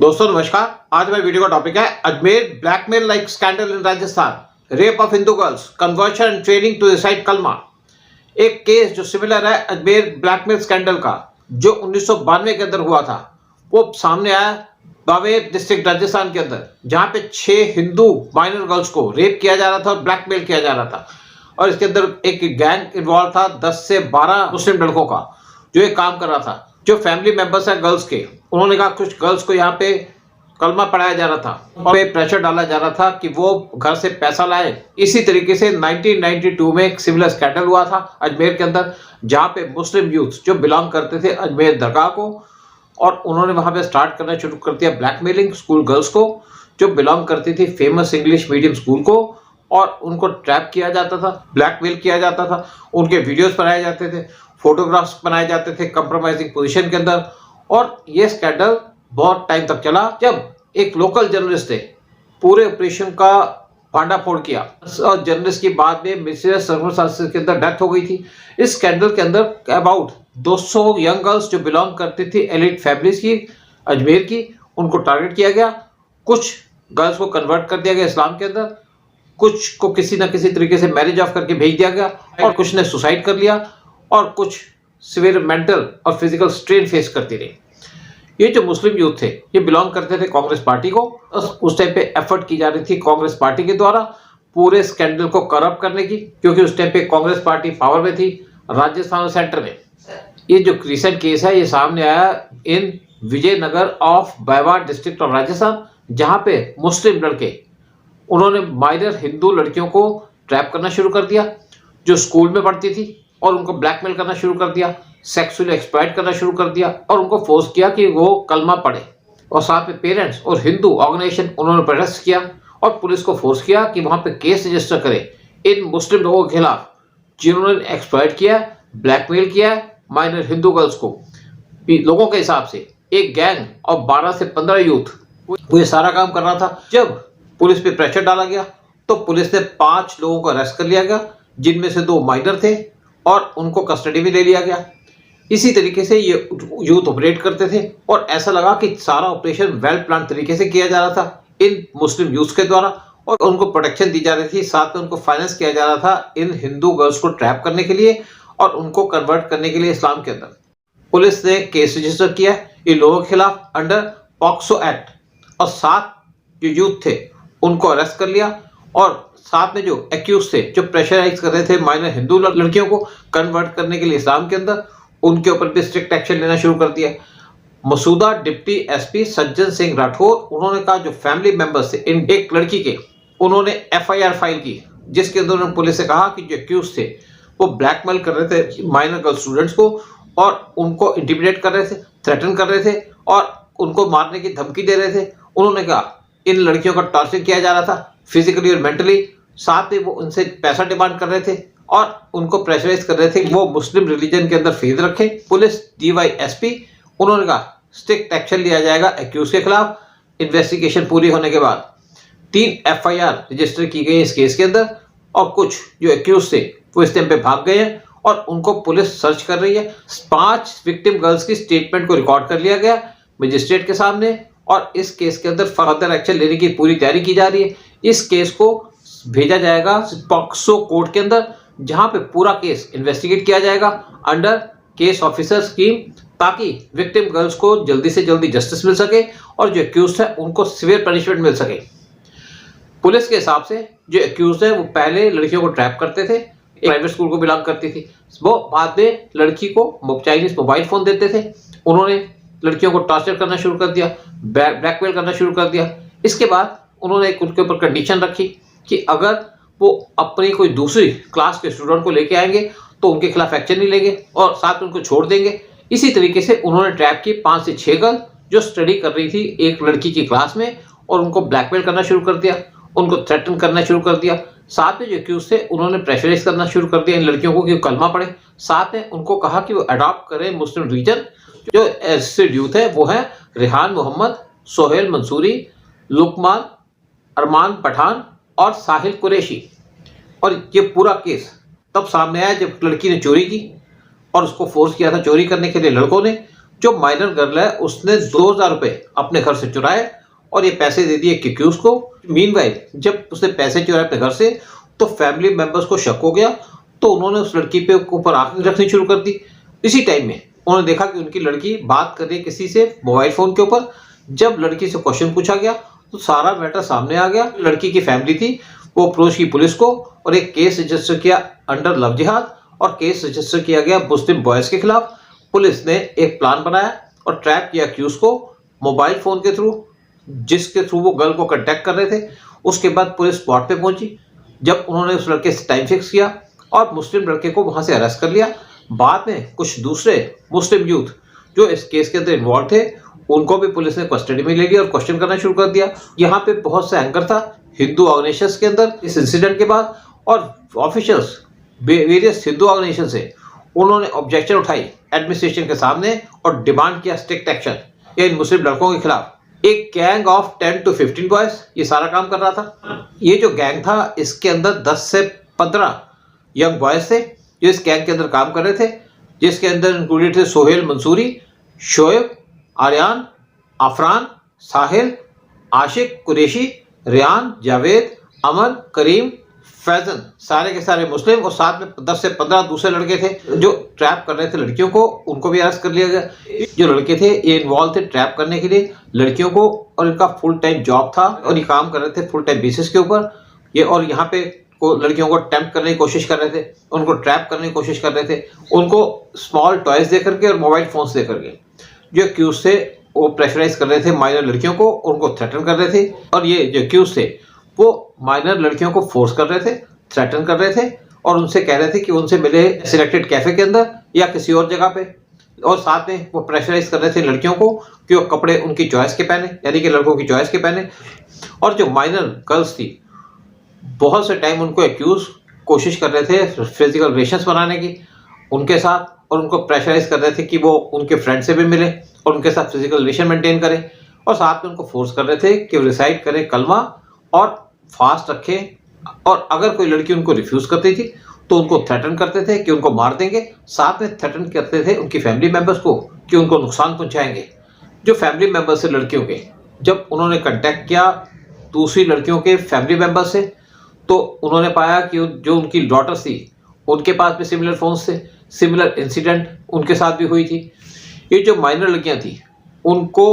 दोस्तों नमस्कार। आज मेरे वीडियो का टॉपिक है Ajmer blackmail like scandal in Rajasthan, rape of Hindu girls, conversion and training to recite कलमा। एक केस जो सिमिलर है अजमेर ब्लैकमेल स्कैंडल का, जो 1992 के अंदर हुआ था, वो सामने आया बावेर डिस्ट्रिक्ट राजस्थान के अंदर, जहां पे 6 हिंदू माइनर गर्ल्स को रेप किया जा रहा था और ब्लैकमेल किया जा रहा था। और इसके अंदर एक गैंग इन्वॉल्व था 10 से 12 मुस्लिम लड़कों का, जो एक काम कर रहा था। जो फैमिली मेंबर्स हैं गर्ल्स के, उन्होंने कहा कुछ गर्ल्स को यहाँ पे कलमा पढ़ाया जा रहा था और प्रेशर डाला जा रहा था कि वो घर से पैसा लाए। इसी तरीके से 1992 में एक सिमिलर स्कैंडल हुआ था अजमेर के अंदर, जहाँ पे मुस्लिम यूथ जो बिलोंग करते थे अजमेर दरगाह को, और उन्होंने वहाँ पे स्टार्ट करना शुरू कर दिया ब्लैकमेलिंग स्कूल गर्ल्स को जो बिलोंग करती थी फेमस इंग्लिश मीडियम स्कूल को, और उनको ट्रैप किया जाता था, ब्लैकमेल किया जाता था। उनके वीडियोस बनाए जाते थे, फोटोग्राफ्स बनाए जाते थे कंप्रोमाइजिंग पोजीशन के अंदर। और ये स्कैंडल बहुत टाइम तक चला, जब एक लोकल जर्नलिस्ट थे पूरे ऑपरेशन का भांडाफोड़ किया, और जर्नलिस्ट की बाद में मिस्टीरियस सर्कमस्टेंसेस के अंदर डेथ हो गई थी। इस स्कैंडल के अंदर अबाउट 200 यंग गर्ल्स जो बिलोंग करती थी एलिट फैमिलीज की, अजमेर की, उनको टारगेट किया गया। कुछ गर्ल्स को कन्वर्ट कर दिया गया इस्लाम के अंदर, कुछ को किसी ना किसी तरीके से मैरिज ऑफ करके भेज दिया गया, और कुछ ने सुसाइड कर लिया, और कुछ सिवियर मेंटल और फिजिकल स्ट्रेन फेस करती रही। ये जो मुस्लिम यूथ थे, ये बिलोंग करते थे कांग्रेस पार्टी को। उस टाइम पे एफर्ट की जा रही थी कांग्रेस पार्टी के द्वारा पूरे स्कैंडल को करप्ट करने की, क्योंकि उस टाइम पे कांग्रेस पार्टी पावर में थी राजस्थान और सेंटर में। ये जो रिसेंट केस है, ये सामने आया in Vijaynagar of Beawar district of Rajasthan, जहां पे मुस्लिम लड़के, उन्होंने माइनर हिंदू लड़कियों को ट्रैप करना शुरू कर दिया जो स्कूल में पढ़ती थी, और उनको ब्लैकमेल करना शुरू कर दिया, सेक्सुअली एक्सप्लॉइट करना शुरू कर दिया, और उनको फोर्स किया कि वो कलमा पढ़े। और साथ में पेरेंट्स और हिंदू ऑर्गेनाइजेशन उन्होंने प्रोटेस्ट किया और पुलिस को फोर्स किया कि वहां पे केस रजिस्टर करे इन मुस्लिम लोगों के खिलाफ जिन्होंने एक्सप्लॉइट किया, ब्लैकमेल किया माइनर हिंदू गर्ल्स को। लोगों के हिसाब से एक गैंग और 12 से 15 यूथ वो ये सारा काम कर रहा था। जब पुलिस पे प्रेशर डाला गया तो पुलिस ने 5 लोगों को अरेस्ट कर लिया गया, जिनमें से 2 माइनर थे, और उनको कस्टडी में ले लिया गया। इसी तरीके से ये यूथ ऑपरेट करते थे, और ऐसा लगा कि सारा ऑपरेशन वेल प्लान तरीके से किया जा रहा था इन मुस्लिम यूथ के द्वारा, और उनको प्रोटेक्शन दी जा रही थी, साथ में उनको फाइनेंस किया जा रहा था इन हिंदू गर्ल्स को ट्रैप करने के लिए और उनको कन्वर्ट करने के लिए इस्लाम के अंदर। पुलिस ने केस रजिस्टर किया इन लोगों के खिलाफ अंडर पॉक्सो एक्ट, और 7 जो यूथ थे उनको अरेस्ट कर लिया, और साथ में जो एक्यूज थे जो प्रेशराइज कर रहे थे माइनर हिंदू लड़कियों को कन्वर्ट करने के लिए इस्लाम के अंदर, उनके ऊपर भी स्ट्रिक्ट एक्शन लेना शुरू कर दिया। मसूदा डिप्टी एसपी सज्जन सिंह राठौर, उन्होंने कहा जो फैमिली मेंबर्स थे इन एक लड़की के, उन्होंने एफआईआर फाइल की, जिसके अंदर उन्होंने पुलिस से कहा कि जो एक्यूज थे वो ब्लैकमेल कर रहे थे माइनर गर्ल स्टूडेंट्स को, और उनको इंटिमिडेट कर रहे थे, थ्रेटन कर रहे थे, और उनको मारने की धमकी दे रहे थे। उन्होंने कहा इन लड़कियों का टॉर्चर किया जा रहा था फिजिकली और मेंटली, साथ में वो उनसे पैसा डिमांड कर रहे थे और उनको प्रेशराइज कर रहे थे कि वो मुस्लिम रिलीजन के अंदर फेथ रखें। पुलिस डीवाईएसपी, उन्होंने कहा स्ट्रिक्ट एक्शन लिया जाएगा एक्यूज के खिलाफ। इन्वेस्टिगेशन पूरी होने के बाद 3 एफआईआर रजिस्टर की गई इस केस के अंदर, और कुछ जो एक्यूज थे वो इस टाइम पे भाग गए हैं और उनको पुलिस सर्च कर रही है। 5 विक्टिम गर्ल्स की स्टेटमेंट को रिकॉर्ड कर लिया गया मजिस्ट्रेट के सामने, और इस केस के अंदर फर्दर एक्शन लेने की पूरी तैयारी की जा रही है। इस केस को भेजा जाएगा पॉक्सो कोर्ट के अंदर, जहां पे पूरा केस इन्वेस्टिगेट किया जाएगा अंडर केस ऑफिसर स्कीम, ताकि विक्टिम गर्ल्स को जल्दी से जल्दी जस्टिस मिल सके और जो एक्यूज्ड है उनको सिवियर पनिशमेंट मिल सके। पुलिस के हिसाब से जो एक्यूज्ड है वो पहले लड़कियों को ट्रैप करते थे, एक प्राइवेट स्कूल को बिलोंग करती थी, वो बाद में लड़की को चाइनीज मोबाइल फोन देते थे, उन्होंने लड़कियों को टॉर्चर करना शुरू कर दिया, ब्लैकमेल करना शुरू कर दिया। इसके बाद उन्होंने एक उनके ऊपर कंडीशन रखी कि अगर वो अपनी कोई दूसरी क्लास के स्टूडेंट को लेके आएंगे तो उनके खिलाफ एक्शन नहीं लेंगे और साथ में उनको छोड़ देंगे। इसी तरीके से उन्होंने ट्रैप की 5 से 6 गर्ल जो स्टडी कर रही थी एक लड़की की क्लास में, और उनको ब्लैकमेल करना शुरू कर दिया, उनको थ्रेटन करना शुरू कर दिया। साथ में जो एक्यूज थे उन्होंने प्रेशराइज करना शुरू कर दिया इन लड़कियों को कि कलमा पढ़े। साथ में उनको कहा कि वो अडॉप्ट करें मुस्लिम रिलीजन। जो एसिड यूथ है वो है रेहान मोहम्मद, सोहेल मंसूरी, लुकमान, अरमान पठान और साहिल कुरैशी। और ये पूरा केस तब सामने आया जब लड़की ने चोरी की और उसको फोर्स किया था चोरी करने के लिए लड़कों ने, जो माइनर गर्ल है उसने 2000 रुपए अपने घर से चुराए और ये पैसे दे दिए एक्यूज को। मीनवाइल जब उसने पैसे चुराए अपने घर से तो फैमिली मेंबर्स को शक हो गया, तो उन्होंने उस लड़की पे ऊपर आंखें रखनी शुरू कर दी। इसी टाइम में उन्होंने देखा कि उनकी लड़की बात कर रही है किसी से मोबाइल फोन के ऊपर। जब लड़की से क्वेश्चन पूछा गया तो सारा मैटर सामने आ गया। लड़की की फैमिली थी, वो अप्रोच की पुलिस को और एक केस रजिस्टर किया अंडर लव जिहाद और केस रजिस्टर किया गया मुस्लिम बॉयज के खिलाफ। पुलिस ने एक प्लान बनाया और ट्रैप किया अक्यूज को मोबाइल फोन के थ्रू, जिसके थ्रू वो गर्ल को कांटेक्ट कर रहे थे। उसके बाद पुलिस स्पॉट पे पहुंची। जब उन्होंने उस लड़के से टाइम फिक्स किया और मुस्लिम लड़के को वहां से अरेस्ट कर लिया। बाद में कुछ दूसरे मुस्लिम यूथ जो इस केस के अंदर इन्वॉल्व थे उनको भी पुलिस ने कस्टडी में ले लिया और क्वेश्चन करना शुरू कर दिया। यहाँ पे बहुत से एंकर था हिंदू ऑर्गेनाइजेशंस के अंदर इस इंसिडेंट के बाद, और ऑफिशियल्स वेरियस हिंदू ऑर्गेनाइजेशन से उन्होंने ऑब्जेक्शन उठाई एडमिनिस्ट्रेशन के सामने और डिमांड किया स्ट्रिक्ट एक्शन इन मुस्लिम लड़कों के खिलाफ। एक गैंग ऑफ 10 to 15 बॉयज ये सारा काम कर रहा था। ये जो गैंग था इसके अंदर 10 से 15 यंग बॉयज थे जो इस गैंग के अंदर काम कर रहे थे, जिसके अंदर इंक्लूडेड थे सोहेल मंसूरी, शोएब, आर्यान, अफरान, साहिल, आशिक कुरैशी, रियान, जावेद, अमन, करीम, फैजन, सारे के सारे मुस्लिम और साथ में 10 से 15 दूसरे लड़के थे जो ट्रैप कर रहे थे लड़कियों को। उनको भी अरेस्ट कर लिया गया। जो लड़के थे ये इन्वॉल्व थे ट्रैप करने के लिए लड़कियों को और इनका फुल टाइम जॉब था और ये काम कर रहे थे फुल टाइम बेसिस के ऊपर। ये और यहाँ पे लड़कियों को टेम्प्ट करने की कोशिश कर रहे थे, उनको ट्रैप करने की कोशिश कर रहे थे, उनको स्मॉल टॉयज दे करके और मोबाइल फोन्स दे करके। जो एक्यूज थे वो प्रेशराइज कर रहे थे माइनर लड़कियों को, उनको थ्रेटन कर रहे थे और ये जो एक्यूज थे वो माइनर लड़कियों को फोर्स कर रहे थे, थ्रेटन कर रहे थे और उनसे कह रहे थे कि उनसे मिले सिलेक्टेड कैफे के अंदर या किसी और जगह पे। और साथ में वो प्रेशराइज कर रहे थे लड़कियों को कि वो कपड़े उनकी चॉइस के पहने, यानी कि लड़कों की चॉइस के पहने। और जो माइनर गर्ल्स थी बहुत से टाइम उनको एक्यूज कोशिश कर रहे थे फिजिकल रिलेशंस बनाने की उनके साथ, और उनको प्रेशराइज कर रहे थे कि वो उनके फ्रेंड से भी मिले और उनके साथ फिजिकल रिलेशन मेंटेन करें, और साथ में उनको फोर्स कर रहे थे कि वो रिसाइट करें कलमा और फास्ट रखें। और अगर कोई लड़की उनको रिफ्यूज करती थी तो उनको थ्रेटन करते थे कि उनको मार देंगे। साथ में थ्रेटन करते थे उनकी फैमिली मेंबर्स को कि उनको नुकसान पहुंचाएंगे। जो फैमिली मेंबर्स थे लड़कियों के, जब उन्होंने कांटेक्ट किया दूसरी लड़कियों के फैमिली मेंबर से तो उन्होंने पाया कि जो उनकी डॉटर्स थी उनके पास भी सिमिलर फोन्स थे। सिमिलर इंसिडेंट उनके साथ भी हुई थी। ये जो माइनर लड़कियां थी उनको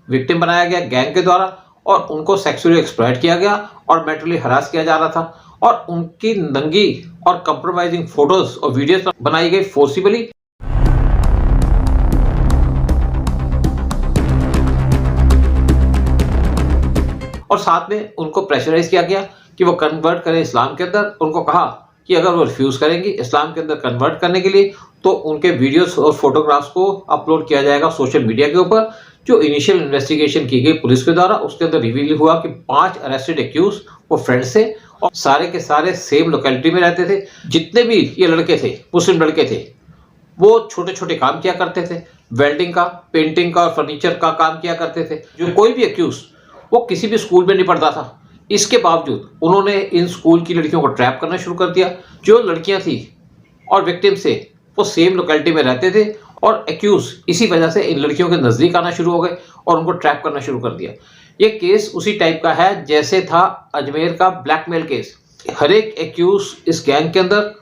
विक्टिम बनाया गया गैंग के द्वारा और उनको सेक्सुअली एक्सप्लॉइट किया गया और मेंटली हरास किया जा रहा था और उनकी नंगी और कंप्रोमाइजिंग फोटोज और वीडियोस बनाई गई फोर्सिबली। और साथ में उनको प्रेशराइज किया गया कि वो कन्वर्ट करें इस्लाम के अंदर। उनको कहा कि अगर वो रिफ्यूज करेंगी इस्लाम के अंदर कन्वर्ट करने के लिए तो उनके वीडियोस और फोटोग्राफ्स को अपलोड किया जाएगा सोशल मीडिया के ऊपर। जो इनिशियल इन्वेस्टिगेशन की गई पुलिस के द्वारा उसके अंदर रिवील हुआ कि 5 अरेस्टेड एक्यूज वो फ्रेंड्स थे और सारे के सारे सेम लोकेलिटी में रहते थे। जितने भी ये लड़के थे मुस्लिम लड़के थे वो छोटे छोटे काम किया करते थे, वेल्डिंग का, पेंटिंग का और फर्नीचर का काम किया करते थे। जो कोई भी एक्यूज वो किसी भी स्कूल में नहीं पढ़ता था, इसके बावजूद उन्होंने इन स्कूल की लड़कियों को ट्रैप करना शुरू कर दिया। जो लड़कियां थी और विक्टिम से वो सेम लोकेलिटी में रहते थे और एक्यूज इसी वजह से इन लड़कियों के नज़दीक आना शुरू हो गए और उनको ट्रैप करना शुरू कर दिया। ये केस उसी टाइप का है जैसे था अजमेर का ब्लैकमेल केस। हर एक एक्यूज इस गैंग के अंदर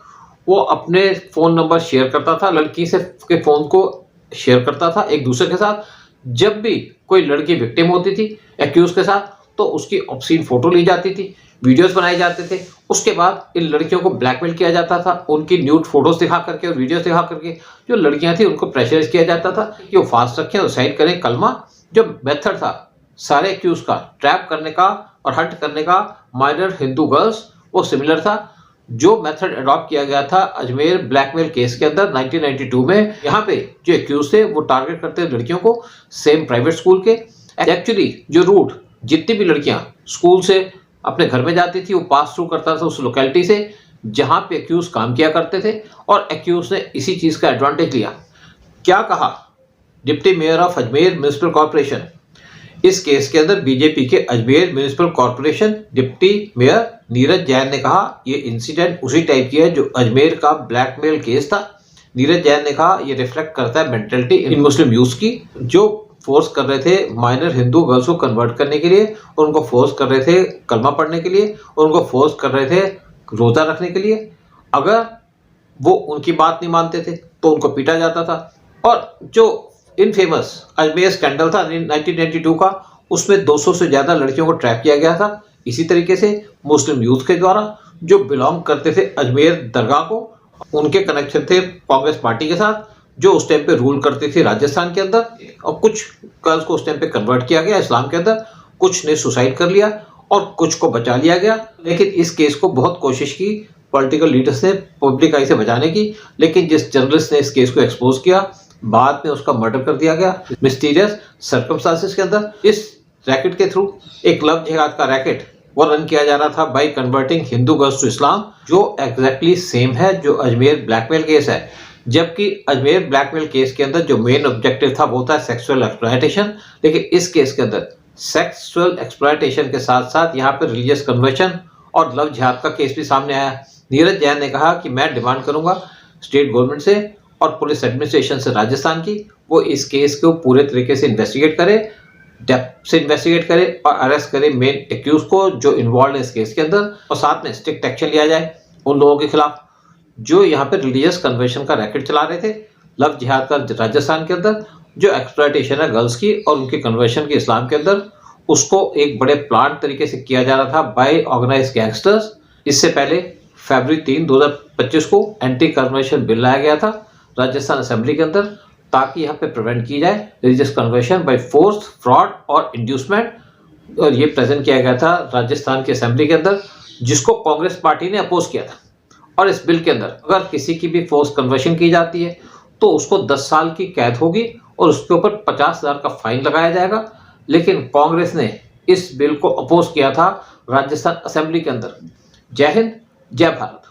वो अपने फ़ोन नंबर शेयर करता था, लड़की से के फ़ोन को शेयर करता था एक दूसरे के साथ। जब भी कोई लड़की विक्टिम होती थी एक्यूज के साथ तो उसकी ऑब्सीन फोटो ली जाती थी, वीडियोस बनाए जाते थे। उसके बाद इन लड़कियों को ब्लैकमेल किया जाता था, उनकी न्यूड फोटोज दिखा करके और वीडियोस दिखा करके। जो लड़कियां थी उनको प्रेशराइज किया जाता था कि वो फास्ट रखें और साइड करें कलमा। जो मेथड था सारे एक्यूज का ट्रैप करने का और हंट करने का माइनर हिंदू गर्ल्स वो सिमिलर था। जो मेथड अडॉप्ट किया गया था अजमेर ब्लैकमेल केस के अंदर 1992 में। यहाँ पे जो एक्यूज थे वो टारगेट करते थे लड़कियों को सेम प्राइवेट स्कूल के। एक्चुअली जो रूट जितनी भी लड़कियां स्कूल से अपने घर में जाती थी वो पास थ्रू करता था उस लोकेलिटी से जहां पे एक्यूज काम किया करते थे और एक्यूज ने इसी चीज का एडवांटेज लिया। क्या कहा deputy mayor of Ajmer municipal corporation इस केस के अंदर? बीजेपी के Ajmer municipal corporation deputy mayor Neeraj Jain ने कहा ये इंसिडेंट उसी टाइप की है जो अजमेर का ब्लैकमेल केस था नीरज जैन ने कहा ये रिफ्लेक्ट करता है मेंटेलिटी इन मुस्लिम यूथ की, जो फोर्स कर रहे थे माइनर हिंदू गर्ल्स को कन्वर्ट करने के लिए, और उनको फोर्स कर रहे थे कलमा पढ़ने के लिए, और उनको फोर्स कर रहे थे रोजा रखने के लिए। अगर वो उनकी बात नहीं मानते थे तो उनको पीटा जाता था। और जो इनफेमस अजमेर स्कैंडल था 1992 का, उसमें 200 से ज़्यादा लड़कियों को ट्रैप किया गया था। इसी तरीके से मुस्लिम यूथ के द्वारा जो बिलोंग करते थे अजमेर दरगाह को, उनके कनेक्शन थे कांग्रेस पार्टी के साथ, जो उस टाइम पे रूल करती थी राजस्थान के अंदर, और कुछ गर्ल्स को उस टाइम पे कन्वर्ट किया गया इस्लाम के अंदर। कुछ ने सुसाइड कर लिया और कुछ को बचा लिया गया। लेकिन इस केस को बहुत कोशिश की पॉलिटिकल लीडर्स ने पब्लिक आई से बचाने की, लेकिन जिस जर्नलिस्ट ने इस केस को एक्सपोज किया, बाद में उसका मर्डर कर दिया गया मिस्टीरियस सर्कमस्टांसेस के अंदर। इस रैकेट के थ्रू एक लव जिहाद का रैकेट वो रन किया जा रहा था by converting Hindu girls to Islam, जो एग्जैक्टली सेम है जो अजमेर ब्लैकमेल केस है। जबकि अजमेर ब्लैकमेल केस के अंदर जो मेन ऑब्जेक्टिव था वो था सेक्सुअल एक्सप्लॉयटेशन, लेकिन इस केस के अंदर सेक्सुअल एक्सप्लॉयटेशन के साथ साथ यहाँ पे रिलीजियस कन्वर्शन और लव जिहाद का केस भी सामने आया। नीरज जैन ने कहा कि मैं डिमांड करूंगा स्टेट गवर्नमेंट से और पुलिस एडमिनिस्ट्रेशन से राजस्थान की, वो इस केस को पूरे तरीके से इन्वेस्टिगेट करे, डेप्थ से इन्वेस्टिगेट करे और अरेस्ट करे मेन एक्यूज को जो इन्वॉल्व है इस केस के अंदर, और साथ में स्ट्रिक्ट एक्शन लिया जाए उन लोगों के खिलाफ जो यहाँ पे रिलीजियस कन्वर्शन का रैकेट चला रहे थे, लव जिहाद का राजस्थान के अंदर जो एक्सप्लॉयटेशन है गर्ल्स की और उनके कन्वर्शन की इस्लाम के अंदर, उसको एक बड़े प्लान तरीके से किया जा रहा था बाय ऑर्गेनाइज गैंगस्टर्स। इससे पहले फरवरी 3, 2025 को एंटी कन्वर्शन बिल लाया गया था राजस्थान असेंबली के अंदर, ताकि यहाँ पे प्रिवेंट की जाए religious conversion by force, fraud और इंड्यूसमेंट। और ये प्रेजेंट किया गया था राजस्थान की असेंबली के अंदर, जिसको कांग्रेस पार्टी ने अपोज किया था। और इस बिल के अंदर अगर किसी की भी फोर्स कन्वर्शन की जाती है तो उसको 10 साल की कैद होगी और उसके ऊपर 50,000 का फाइन लगाया जाएगा। लेकिन कांग्रेस ने इस बिल को अपोज किया था राजस्थान असेंबली के अंदर। जय हिंद, जय भारत।